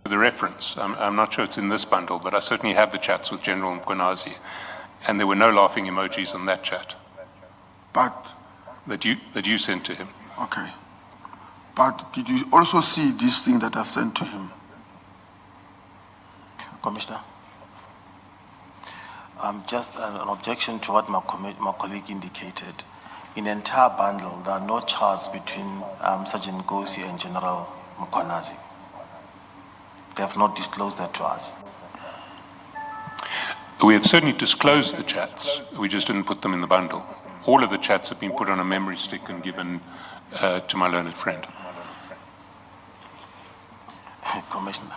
the reference. I'm not sure it's in this bundle, but I certainly have the chats with General Mkosi, and there were no laughing emojis on that chat. But that you sent to him. okay. But did you also see this thing that I've sent to him? Commissioner, just an objection to what my colleague indicated. In the entire bundle, there are no charts between Sergeant Nkosi and General Mkosi. They have not disclosed that to us. We have certainly disclosed the chats. We just didn't put them in the bundle. All of the chats have been put on a memory stick and given to my learned friend. Commissioner,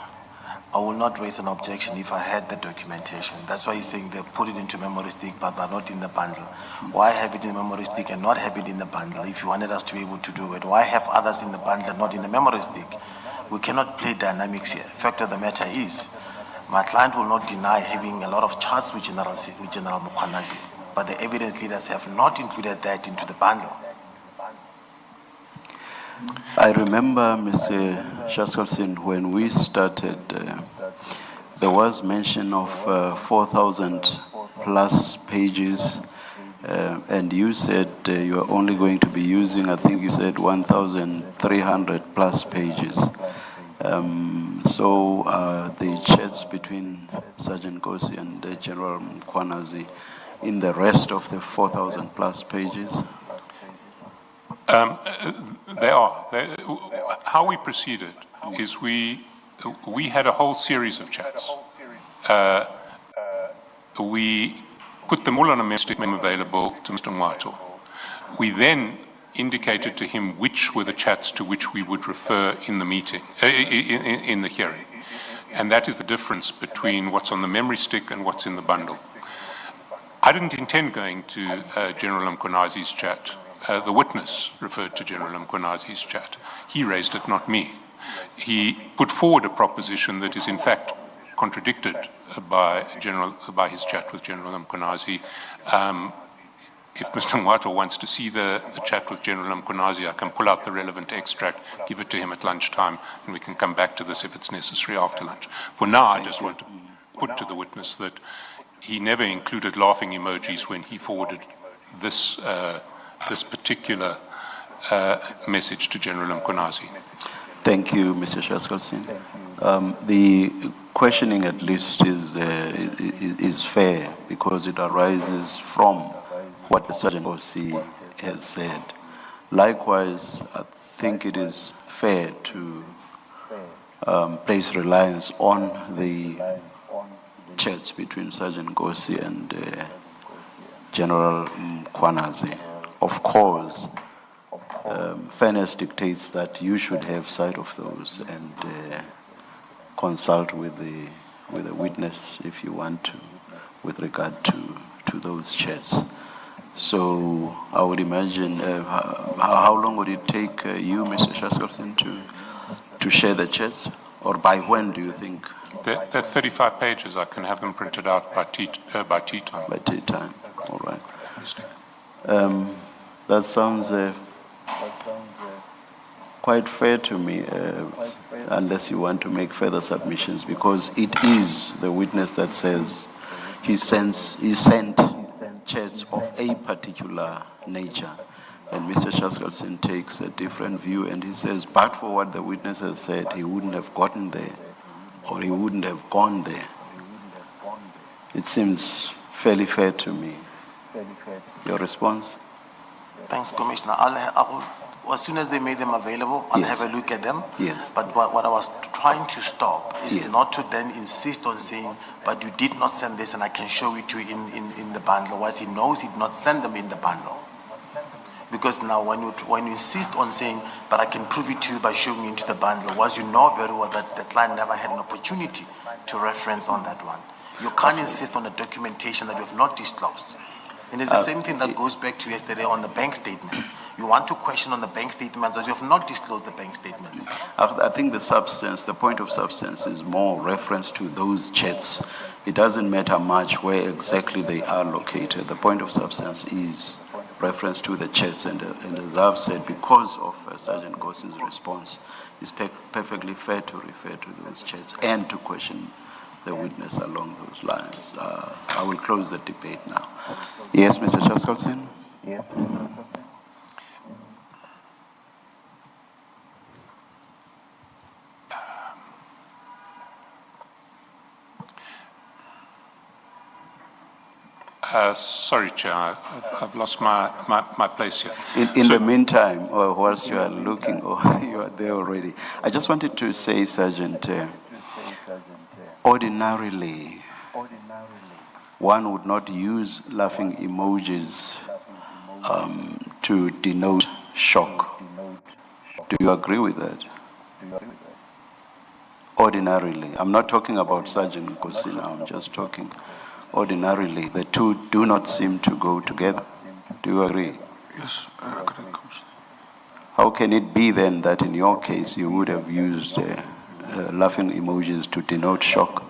I will not raise an objection if I had the documentation. That's why he's saying they put it into memory stick, but they're not in the bundle. Why have it in memory stick and not have it in the bundle? If you wanted us to be able to do it, why have others in the bundle and not in the memory stick? We cannot play dynamics here. Fact of the matter is, my client will not deny having a lot of charts with General Mkosi, but the evidence leaders have not included that into the bundle. I remember, Mr. Shaskalsin, when we started, there was mention of 4,000 plus pages, and you said you are only going to be using, I think you said 1,300 plus pages. So the chats between Sergeant Nkosi and General Mkosi in the rest of the 4,000 plus pages? They are. How we proceeded is we had a whole series of chats. We put them all on a message available to Mr. Ngwato. We then indicated to him which were the chats to which we would refer in the meeting, in the hearing. And that is the difference between what's on the memory stick and what's in the bundle. I didn't intend going to General Mkonasi's chat. The witness referred to General Mkonasi's chat. He raised it, not me. He put forward a proposition that is in fact contradicted by his chat with General Mkosi. If Mr. Ngwato wants to see the chat with General Mkosi, I can pull out the relevant extract, give it to him at lunchtime, and we can come back to this if it's necessary after lunch. For now, I just want to put to the witness that he never included laughing emojis when he forwarded this particular message to General Mkosi. Thank you, Mr. Shaskalsin. The questioning at least is fair because it arises from what the Sergeant Nkosi has said. Likewise, I think it is fair to place reliance on the chats between Sergeant Nkosi and General Mkosi. Of course, fairness dictates that you should have sight of those and consult with the witness if you want to, with regard to those chats. So I would imagine, how long would it take you, Mr. Shaskalsin, to share the chats, or by when do you think? They're 35 pages. I can have them printed out by tea time. By tea time, all right. That sounds quite fair to me, unless you want to make further submissions, because it is the witness that says he sent chats of a particular nature, and Mr. Shaskalsin takes a different view, and he says, but for what the witness has said, he wouldn't have gotten there, or he wouldn't have gone there. It seems fairly fair to me. Your response? Thanks, Commissioner. As soon as they made them available, I'll have a look at them. Yes. But what I was trying to stop is Yes. not to then insist on saying, but you did not send this and I can show it to you in the bundle. Once he knows he did not send them in the bundle. Because now when you insist on saying, but I can prove it to you by showing it into the bundle, once you know very well that the client never had an opportunity to reference on that one. You can't insist on a documentation that you have not disclosed. And it's the same thing that goes back to yesterday on the bank statements. You want to question on the bank statements as you have not disclosed the bank statements. I think the point of substance is more reference to those chats. It doesn't matter much where exactly they are located. The point of substance is reference to the chats, and as I've said, because of Sergeant Nkosi's response, it's perfectly fair to refer to those chats and to question the witness along those lines. I will close the debate now. Yes, Mr. Chaskalson? Yes. Sorry, Chair, I've lost my place here. In the meantime, or whilst you are looking, or you are there already, I just wanted to say, Sergeant, ordinarily, one would not use laughing emojis to denote shock. Do you agree with that? Ordinarily. I'm not talking about Sergeant Nkosi now, I'm just talking ordinarily. The two do not seem to go together. Do you agree? Yes, I agree, Commissioner. How can it be then that in your case you would have used laughing emojis to denote shock?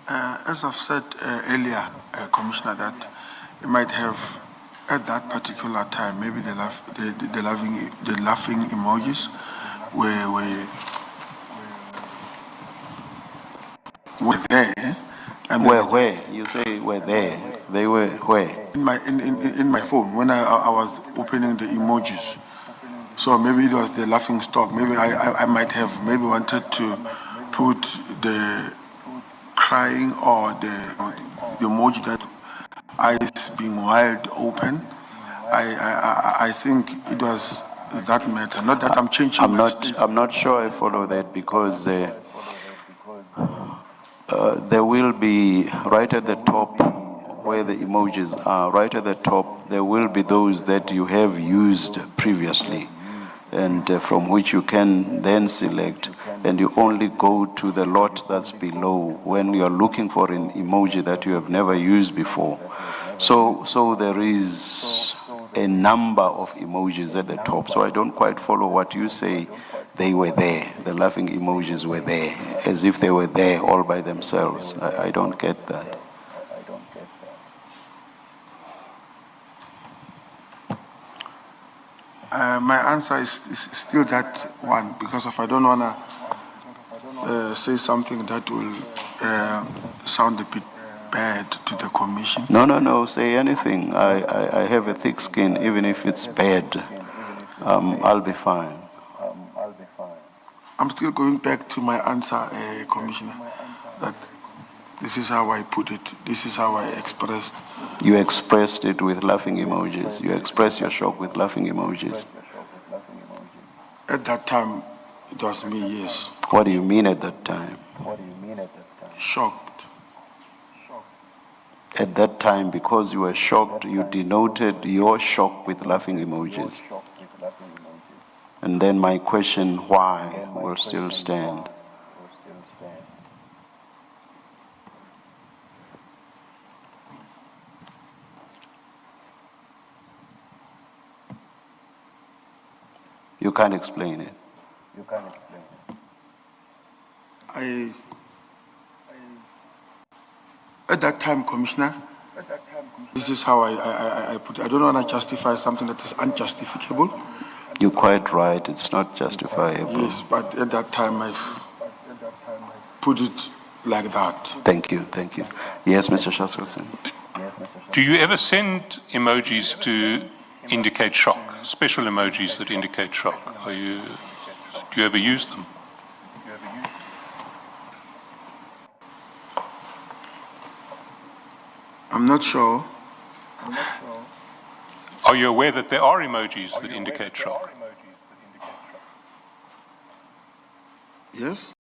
As I've said earlier, Commissioner, that you might have at that particular time, maybe the laughing emojis were there. And where? You say were there. They were where? In my phone, when I was opening the emojis. So maybe it was the laughing stock. Maybe I might have maybe wanted to put the crying or the emoji that eyes being wide open. I think it was that matter. Not that I'm changing. I'm not sure I follow that, because there will be right at the top where the emojis are, right at the top, there will be those that you have used previously, and from which you can then select, and you only go to the lot that's below when you're looking for an emoji that you have never used before. So there is a number of emojis at the top. So I don't quite follow what you say. They were there. The laughing emojis were there, as if they were there all by themselves. I don't get that. My answer is still that one, because if I don't want to say something that will sound a bit bad to the Commission. No, say anything. I have a thick skin, even if it's bad. I'll be fine. I'm still going back to my answer, Commissioner, that this is how I put it. This is how I expressed. You expressed it with laughing emojis. You expressed your shock with laughing emojis. At that time, it was me, yes. What do you mean at that time? Shocked. At that time, because you were shocked, you denoted your shock with laughing emojis. And then my question, why, will still stand. You can't explain it. At that time, Commissioner, this is how I put it. I don't want to justify something that is unjustificable. You're quite right. It's not justifiable. Yes, but at that time, I've put it like that. Thank you. Yes, Mr. Shaskelson. Do you ever send emojis to indicate shock, special emojis that indicate shock? Do you ever use them? I'm not sure. Are you aware that there are emojis that indicate shock? Yes?